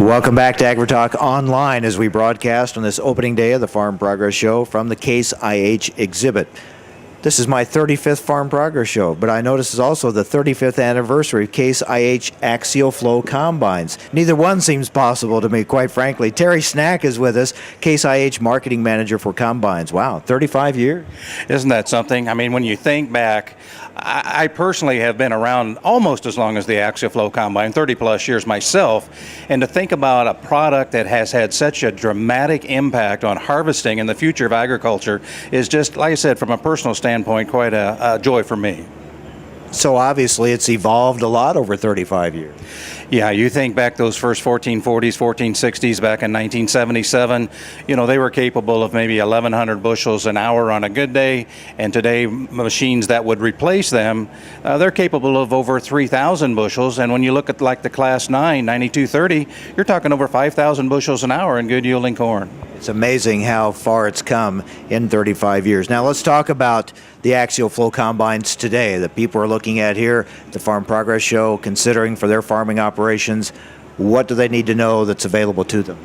Welcome back to AgriTalk OnLine as we broadcast on this opening day of the Farm Progress Show from the Case IH exhibit. This is my 35th Farm Progress Show, but I notice it's also the 35th anniversary of Case IH Axial Flow Combines. Neither one seems possible to me, quite frankly. Terry Snack is with us, Case IH Marketing Manager for Combines. Wow, 35 years? Isn't that something? I mean, when you think back, I personally have been around almost as long as the Axial Flow Combine, 30 plus years myself, and to think about a product that has had such a dramatic impact on harvesting and the future of agriculture is just, like I said, from a personal standpoint, quite a joy for me. So obviously it's evolved a lot over 35 years. Yeah, you think back those first 1440s, 1460s back in 1977, you know, they were capable of maybe 1,100 bushels an hour on a good day, and today machines that would replace them, they're capable of over 3,000 bushels, and when you look at like the Class 9, 9230, you're talking over 5,000 bushels an hour in good yielding corn. It's amazing how far it's come in 35 years. Now let's talk about the Axial Flow Combines today that people are looking at here at the Farm Progress Show, considering for their farming operations. What do they need to know that's available to them?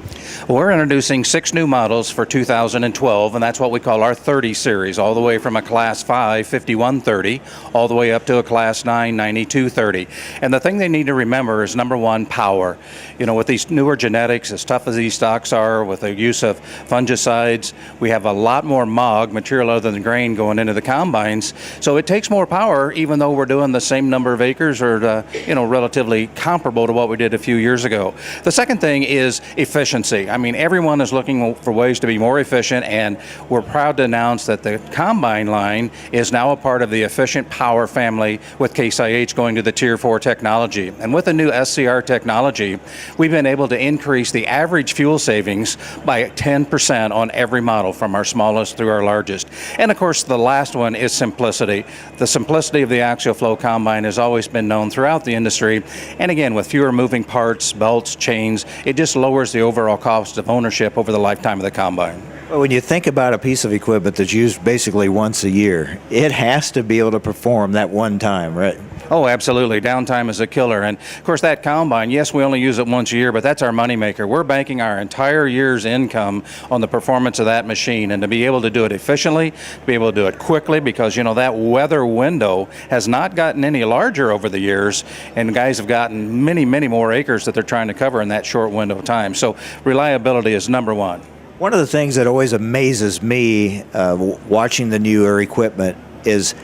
We're introducing 6 new models for 2012, and that's what we call our 30 series, all the way from a Class 5, 5130, all the way up to a Class 9, 9230. And the thing they need to remember is, number one, power. You know, with these newer genetics, as tough as these stocks are, with the use of fungicides, we have a lot more MOG, material other than grain, going into the combines. So it takes more power, even though we're doing the same number of acres, or you know, relatively comparable to what we did a few years ago. The second thing is efficiency. I mean, everyone is looking for ways to be more efficient, and we're proud to announce that the combine line is now a part of the Efficient Power family, with Case IH going to the Tier 4 technology. And with the new SCR technology, we've been able to increase the average fuel savings by 10% on every model, from our smallest through our largest. And of course, the last one is simplicity. The simplicity of the Axial Flow Combine has always been known throughout the industry, and again, with fewer moving parts, belts, chains, it just lowers the overall cost of ownership over the lifetime of the combine. Well, when you think about a piece of equipment that's used basically once a year, it has to be able to perform that one time, right? Oh, absolutely. Downtime is a killer. And of course, that combine, yes, we only use it once a year, but that's our moneymaker. We're banking our entire year's income on the performance of that machine, and to be able to do it efficiently, to be able to do it quickly, because, you know, that weather window has not gotten any larger over the years, and guys have gotten many, many more acres that they're trying to cover in that short window of time. So reliability is number one. One of the things that always amazes me watching the newer equipment is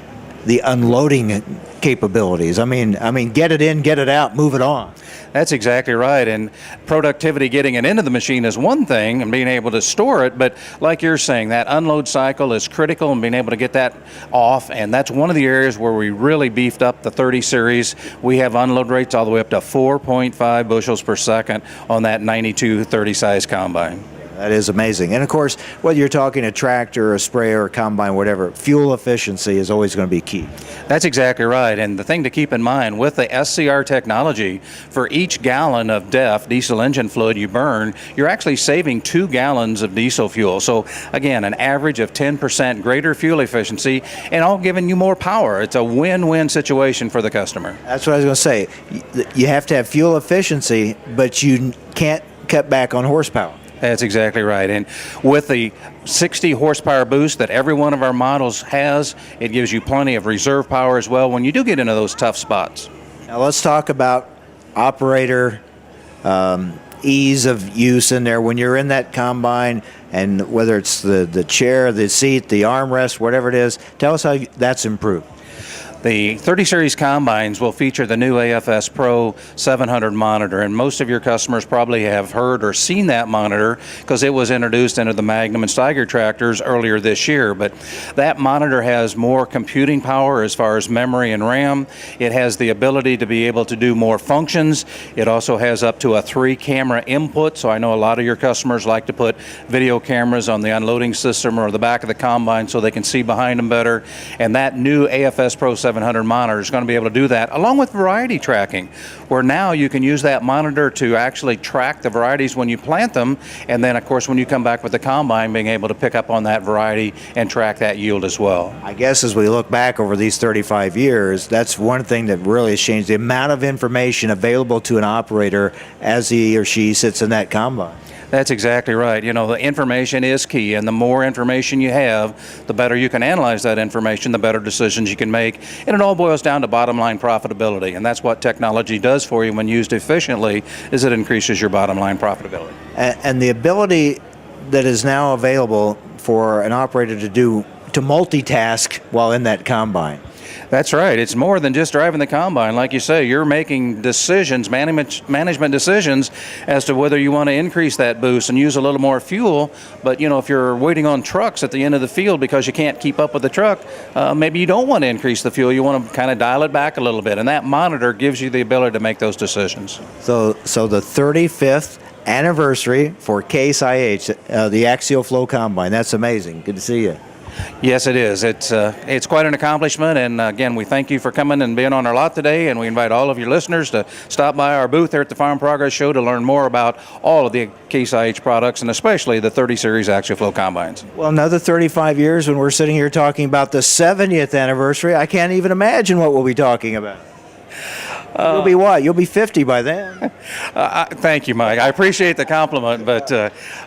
the unloading capabilities. I mean, get it in, get it out, move it on. That's exactly right. And productivity, getting it into the machine, is one thing, and being able to store it. But like you're saying, that unload cycle is critical, and being able to get that off. And that's one of the areas where we really beefed up the 30 series. We have unload rates all the way up to 4.5 bushels per second on that 9230 size combine. That is amazing. And of course, whether you're talking a tractor, a sprayer, a combine, whatever, fuel efficiency is always going to be key. That's exactly right. And the thing to keep in mind with the SCR technology, for each gallon of DEF, diesel engine fluid, you burn, you're actually saving 2 gallons of diesel fuel. So again, an average of 10% greater fuel efficiency, and all giving you more power. It's a win-win situation for the customer. That's what I was going to say. You have to have fuel efficiency, but you can't cut back on horsepower. That's exactly right. And with the 60 horsepower boost that every one of our models has, it gives you plenty of reserve power as well when you do get into those tough spots. Now let's talk about operator ease of use in there when you're in that combine, and whether it's the chair, the seat, the armrest, whatever it is. Tell us how that's improved. The 30 series combines will feature the new AFS Pro 700 monitor, and most of your customers probably have heard or seen that monitor because it was introduced into the Magnum and Steiger tractors earlier this year. But that monitor has more computing power as far as memory and RAM. It has the ability to be able to do more functions. It also has up to a 3-camera input, so I know a lot of your customers like to put video cameras on the unloading system or the back of the combine so they can see behind them better. And that new AFS Pro 700 700 monitor is going to be able to do that, along with variety tracking, where now you can use that monitor to actually track the varieties when you plant them, and then, of course, when you come back with the combine, being able to pick up on that variety and track that yield as well. I guess as we look back over these 35 years, that's one thing that really has changed, the amount of information available to an operator as he or she sits in that combine. That's exactly right. You know, the information is key, and the more information you have, the better you can analyze that information, the better decisions you can make, and it all boils down to bottom line profitability, and that's what technology does for you when used efficiently, is it increases your bottom line profitability. And the ability that is now available for an operator to multitask while in that combine. That's right. It's more than just driving the combine. Like you say, you're making decisions, management decisions as to whether you want to increase that boost and use a little more fuel. But, you know, if you're waiting on trucks at the end of the field because you can't keep up with the truck, maybe you don't want to increase the fuel. You want to kind of dial it back a little bit. And that monitor gives you the ability to make those decisions. So the 35th anniversary for Case IH, the Axial Flow Combine. That's amazing. Good to see you. Yes, it is. It's quite an accomplishment, and again, we thank you for coming and being on our lot today, and we invite all of your listeners to stop by our booth here at the Farm Progress Show to learn more about all of the Case IH products, and especially the 30 Series Axial Flow Combines. Well, another 35 years when we're sitting here talking about the 70th anniversary, I can't even imagine what we'll be talking about. You'll be what? You'll be 50 by then. Thank you, Mike. I appreciate the compliment, but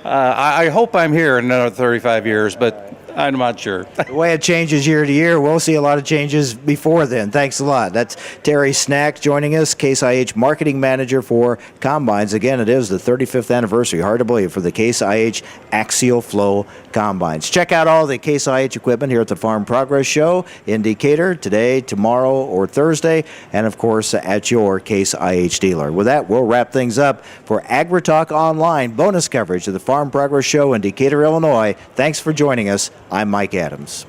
I hope I'm here in another 35 years, but I'm not sure. The way it changes year to year, we'll see a lot of changes before then. Thanks a lot. That's Terry Snack joining us, Case IH Marketing Manager for Combines. Again, it is the 35th anniversary, hard to believe, for the Case IH Axial Flow Combines. Check out all the Case IH equipment here at the Farm Progress Show in Decatur today, tomorrow, or Thursday, and of course at your Case IH dealer. With that, we'll wrap things up for AgriTalk OnLine bonus coverage of the Farm Progress Show in Decatur, Illinois. Thanks for joining us. I'm Mike Adams.